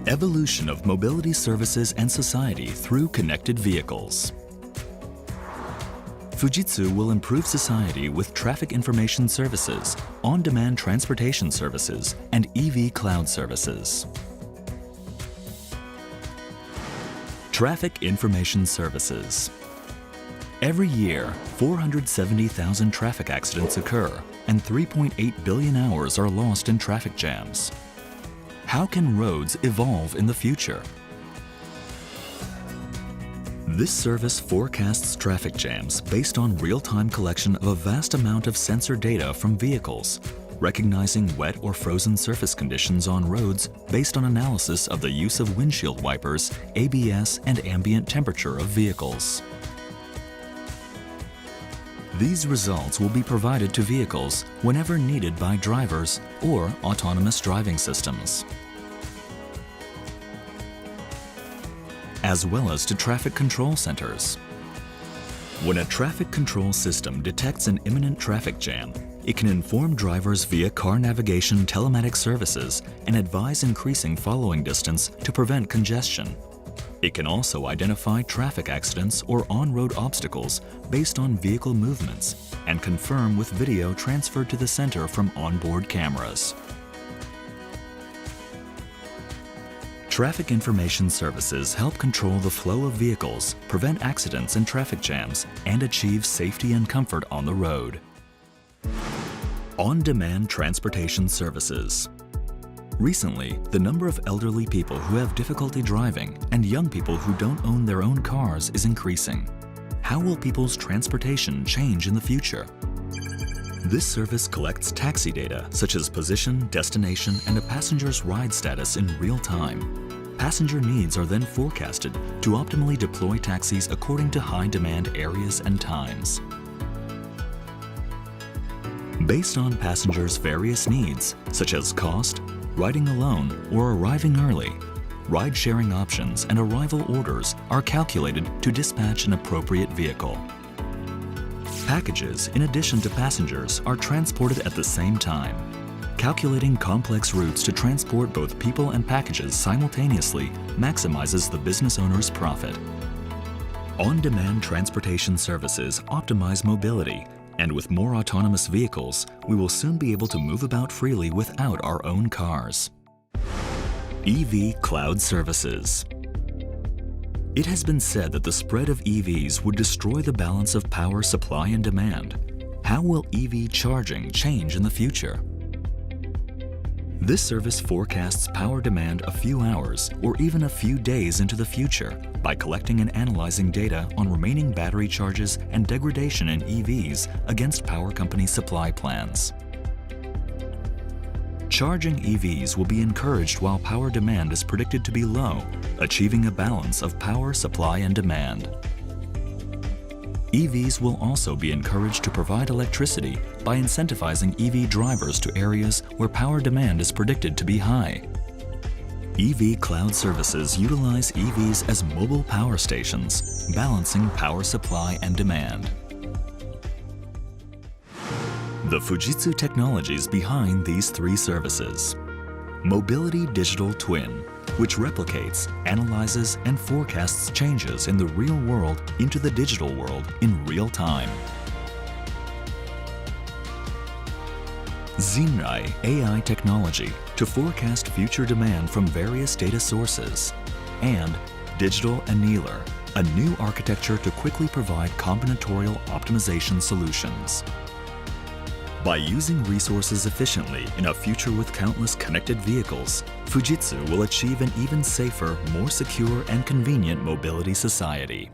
Evolution of mobility services and society through connected vehicles. Fujitsu will improve society with traffic information services, on-demand transportation services, and EV cloud services. Traffic information services. Every year, 470,000 traffic accidents occur, and 3.8 billion hours are lost in traffic jams. How can roads evolve in the future? This service forecasts traffic jams based on real-time collection of a vast amount of sensor data from vehicles, recognizing wet or frozen surface conditions on roads based on analysis of the use of windshield wipers, ABS, and ambient temperature of vehicles. These results will be provided to vehicles whenever needed by drivers or autonomous driving systems, as well as to traffic control centers. When a traffic control system detects an imminent traffic jam, it can inform drivers via car navigation telematic services and advise increasing following distance to prevent congestion. It can also identify traffic accidents or on-road obstacles based on vehicle movements and confirm with video transferred to the center from onboard cameras. Traffic information services help control the flow of vehicles, prevent accidents and traffic jams, and achieve safety and comfort on the road. On-demand transportation services. Recently, the number of elderly people who have difficulty driving and young people who don't own their own cars is increasing. How will people's transportation change in the future? This service collects taxi data such as position, destination, and a passenger's ride status in real time. Passenger needs are then forecasted to optimally deploy taxis according to high-demand areas and times. Based on passengers' various needs, such as cost, riding alone, or arriving early, ride-sharing options and arrival orders are calculated to dispatch an appropriate vehicle. Packages, in addition to passengers, are transported at the same time. Calculating complex routes to transport both people and packages simultaneously maximizes the business owner's profit. On-demand transportation services optimize mobility, and with more autonomous vehicles, we will soon be able to move about freely without our own cars. EV cloud services. It has been said that the spread of EVs would destroy the balance of power supply and demand. How will EV charging change in the future? This service forecasts power demand a few hours or even a few days into the future by collecting and analyzing data on remaining battery charges and degradation in EVs against power company supply plans. Charging EVs will be encouraged while power demand is predicted to be low, achieving a balance of power supply and demand. EVs will also be encouraged to provide electricity by incentivizing EV drivers to areas where power demand is predicted to be high. EV cloud services utilize EVs as mobile power stations, balancing power supply and demand. The Fujitsu technologies behind these three services. Mobility Digital Twin, which replicates, analyzes, and forecasts changes in the real world into the digital world in real time. Xinrai AI technology to forecast future demand from various data sources. And Digital Annealer, a new architecture to quickly provide combinatorial optimization solutions. By using resources efficiently in a future with countless connected vehicles, Fujitsu will achieve an even safer, more secure and convenient mobility society.